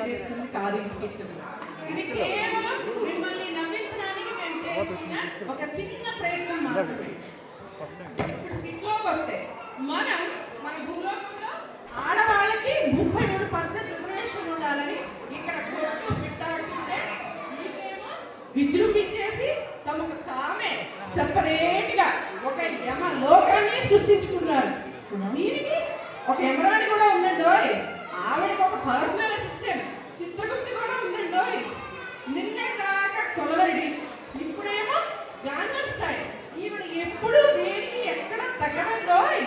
చేస్తుంది టారీస్ కిట్. ఇది కేవలం మిమ్మల్ని నవ్వించడానికి మేము చేస్తున్న ఒక చిన్న ప్రయత్నం మాత్రమే. ఇప్పుడు స్కిట్లోకి వస్తే మన భూలోకంలో ఆడవాళ్ళకి 33% రిజర్వేషన్ ఉండాలని ఇక్కడ కోర్టులో పెట్టాడుతుంటే మీరేమో విజృంభించేసి తమకు తామే సెపరేట్ గా ఒక యమ లోకాన్ని సృష్టించుకున్నారు. దీనికి ఒక యమరాణి కూడా ఉందండి, ఆవిడకి ఒక పర్సనల్ అసిస్టెంట్ చిత్రగుప్తి కూడా ఉందండి. నిన్నటి దాకా కొలవరిడి, ఇప్పుడేమో గాంధీ స్టైల్. ఈవిడ ఎప్పుడు దేనికి ఎక్కడ తగ్గదండి.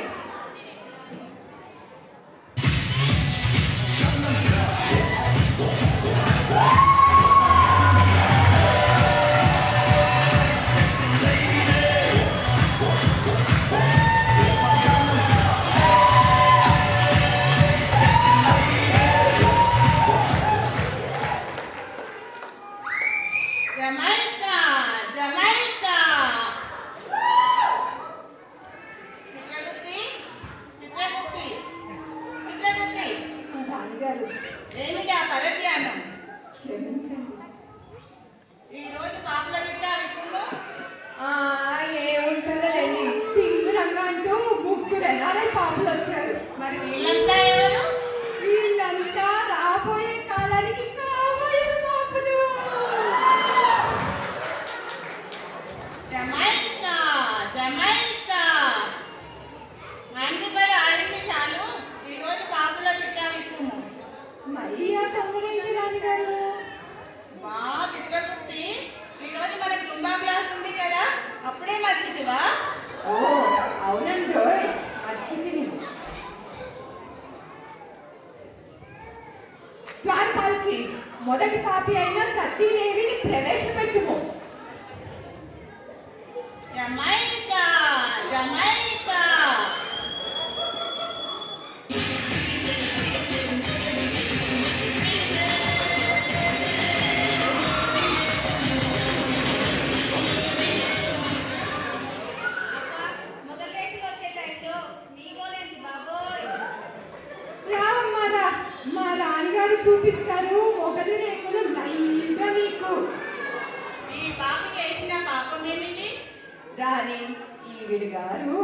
మొదటి పాపి అయిన సతీదేవిని ప్రవేశపెట్టుము. జమైకా జమైకా చూపిస్తారు మొగలి రేకులు లైన్గా మీకు. ఈ పాపకి వేసిన పాపం ఏమిటి? రాణి, ఈవిడ గారు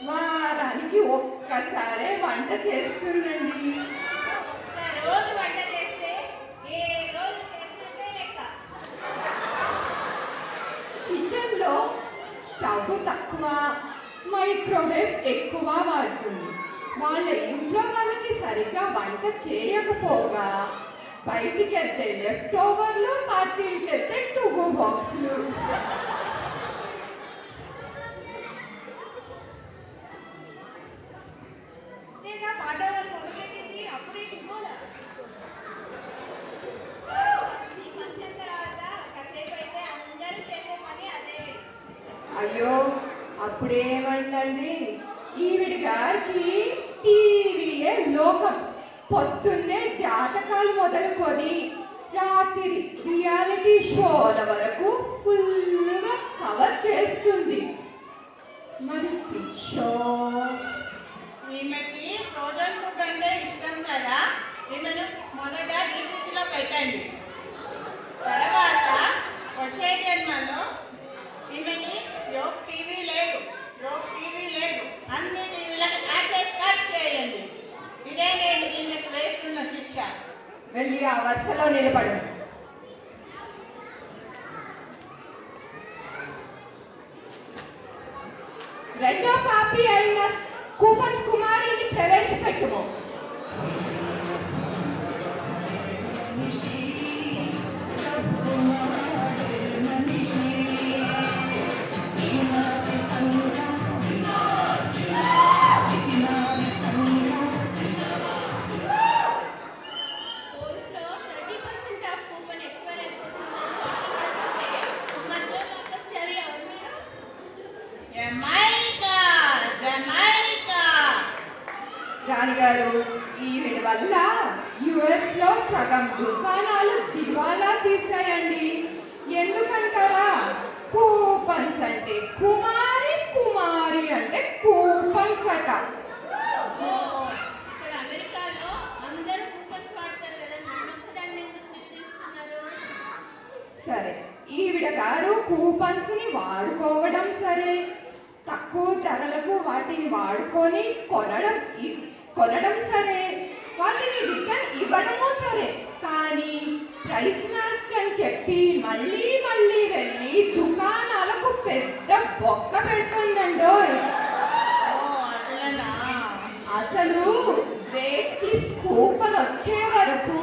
వారానికి ఒక్కసారే వంట చేస్తుందండి. రోజు వంట చేస్తే ఏ రోజు చేస్తుంటే లెక్క. కిచెన్ లో స్టవ్ తక్కువ, మైక్రోవేవ్ ఎక్కువ వాడుతుంది. వాళ్ళ ఇంట్లో వాళ్ళకి సరిగ్గా వంట చేయకపోగా బయటికి వెళ్తే లెఫ్ట్ ఓవర్లు, పార్టీకి వెళ్తే టుగో బాక్స్లు. అయ్యో, అప్పుడేమైందండి, ఈవిడ గారికి టీవీయే లోకం. పొద్దున్నే జాతకాలు మొదలుకొని రాత్రి రియాలిటీ షోల వరకు ఫుల్గా కవర్ చేస్తుంది. మరి షో ఈమెకి ఫ్రోజన్ ఫుడ్ అంటే ఇష్టం కదా, ఈమెను మొదట డీపీలో పెట్టండి. తర్వాత వచ్చే జన్మలో ఈమెకి టీవీ లేదు, అన్ని టీవీలకు యాక్సెస్ కట్ చేయండి. ఇదే నేను ఈమెకు వేస్తున్న శిక్ష. వెళ్ళి ఆ వరుసలో నిలబడు. రెండో పాపి అయిన కూపన్స్ కుమారిని ప్రవేశపెట్టుము. రాణిగారు, ఈవిడ వల్ల యుఎస్ లో సగం దుకాణాలు దివాలా తీసాయండి. ఎందుకంటారా? కూపన్స్ అంటే కుమారి, కుమారి అంటే కూపన్స్ అట. అమెరికాలో అందరూ కూపన్స్ వాడతారు కదా, సరే, ఈవిడ గారు కూపన్స్ ని వాడుకోవడం సరే, తక్కువ ధరలకు వాటిని వాడుకొని కొనడం సరే, వాటిని రిటర్న్ ఇవ్వడము సరే, కానీ ప్రైస్ మ్యాచ్ అని చెప్పి మళ్ళీ మళ్ళీ వెళ్ళి దుకాణాలకు పెద్ద బొక్క పెడుతుందండో. అసలు రేట్ క్లిప్స్ కూపన్ వచ్చే వరకు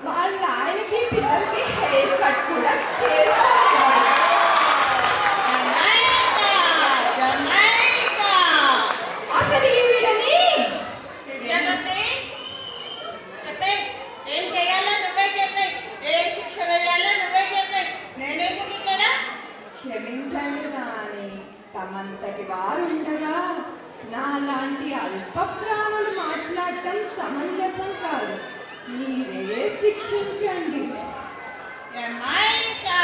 వాళ్ళ ఆయనకి పిల్లలకి హెయిర్ కట్ కూడా చేస్తారు. అసలు ఈ వీడని ఏం చేయాలో నువ్వే చెప్పే, ఏ శిక్ష వేయాలో నువ్వే చెప్పే, నేనేందుకు ఇక్కడ? క్షమించండి నాని, తమంతటి వారు ఉండగా నాలాంటి అల్ప ప్రాణులు మాట్లాడటం సమంజసం కాదు. మీరే శిక్షించండి. జమైకా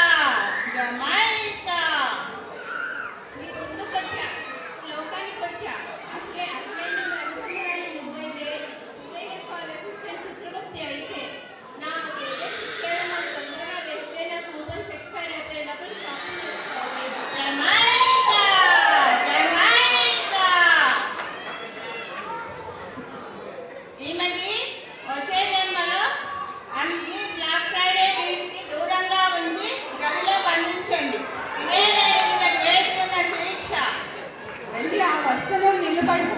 జమైకా నీ ముందుకొచ్చా, లోకానికి వచ్చా. అసలే అసలైన నడుపురాలి నువ్వైతే, నువ్వే కాలేజ్ అసిస్టెంట్ చక్రవర్తి అయితే నాకేదో శిక్షణ తొందరగా వేస్తే నా కూపన్స్ ఎక్స్పైర్ అయిపోయినప్పుడు షాపింగ్ చేసుకోవాలి. జమైకా జమైకా ఈమెకి వచ్చే జన్మలో అన్ని బ్లాక్ ఫ్రైడే డీల్స్ కి దూరంగా ఉంచి గదిలో బంధించండి. ఇదే నేను ఈమెకు వేస్తున్న శిక్ష. వెళ్ళి ఆ వరుసలో నిలబడు.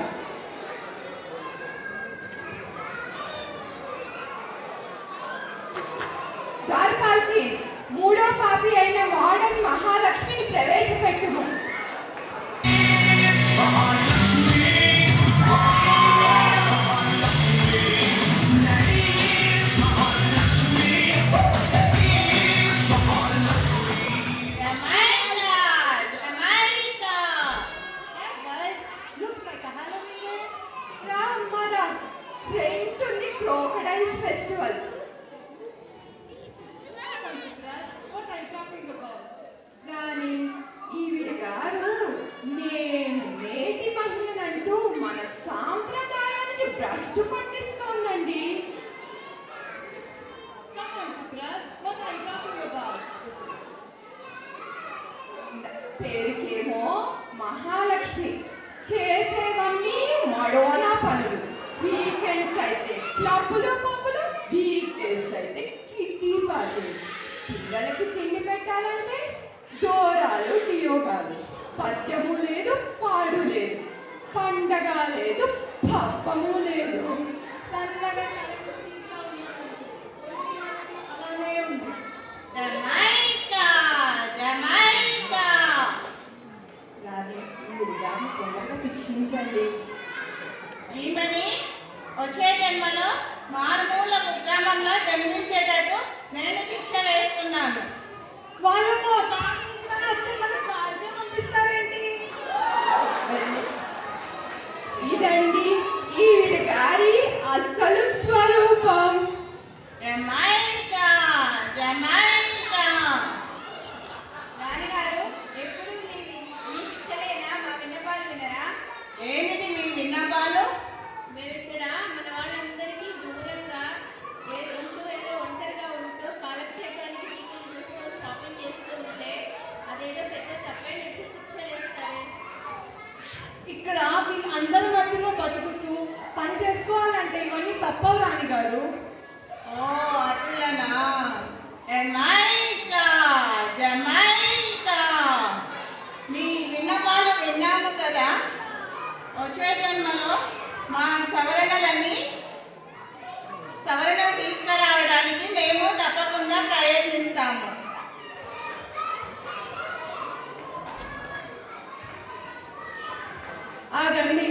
ద్వారపాలకీస్, మూడో పాపి అయిన మోడర్న్ మహాలక్ష్మిని ప్రవేశపెట్టుము. Jamaica Jamaica looks like a Halloween day. రా అమ్మారా, ఫ్రెండ్ ఉంది crocodiles festival. What are you talking about? కానీ ఈవిడ గారు నేను నేటి మహిళనంటూ మన సాంప్రదాయానికి భ్రష్టు పట్టిస్తోందండి. Come on, Chitras. What are you talking about? పేరుకేమో Mahalakshmi, చేసేవన్నీ మడోనా పనులు. వీకెండ్స్ అయితే క్లబ్బులు పబ్బులు, వీక్ డేస్ అయితే కిట్టి పార్టీలు. పిల్లలకి తిండి పెట్టాలంటే దూరాలు డియోగాలు. పద్యము లేదు, పాడు లేదు, పండగ లేదు, పప్పము లేదు. చల్లగా కరెంటు తీస్తా ఉన్నాను. అలానే ఉంది. జమైకా జమైకా రాని ఈవిడ తొందరగా శిక్షించండి. ఈమెని వచ్చే జన్మలో మారుమూల కుగ్రామంలో జన్మించేటట్టు నేను శిక్ష వేస్తున్నాను. వాళ్ళతో వచ్చేళ్ళకి భాగ్యం పంపిస్తారేంటి? ఇదండి ఈవిడ గారి అసలు స్వరూపం. జమైకా జమైకా నాన్నగారు ఎప్పుడు మీ శిక్షలేనా? మా విన్నపాలు వినరా? ఏమిటి మీ విన్నపాలు? మేము ఇక్కడ మన వాళ్ళందరికీ దూరంగా ఏదో ఒంటరిగా ఉంటూ కాలక్షేపానికి టీవీలు చూసుకొని షాపింగ్ చేస్తూ ఉంటే అదేదో పెద్ద తప్పైనట్టు శిక్షలు వేస్తారే. ఇక్కడ వీళ్ళందరి మధ్యలో బతుకుతూ పని చేసుకోవాలంటే ఇవన్నీ తప్పవు రాణి గారు. ఓ అట్లనా? జమైకా జమైకా మీ విన్నపాలు విన్నాము కదా. వచ్చే జన్మలో మా సవరణలు తీసుకురావడానికి మేము తప్పకుండా ప్రయత్నిస్తాము. ఆగండి,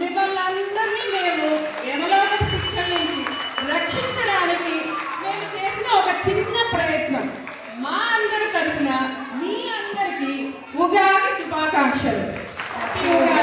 మిమ్మల్ని అందరినీ మేము యమలోక శిక్షల నుంచి రక్షించడానికి మేము చేసిన ఒక చిన్న ప్రయత్నం. మా అందరి తరఫున మీ అందరికీ ఉగాది శుభాకాంక్షలు. హ్యాపీ ఉగాది.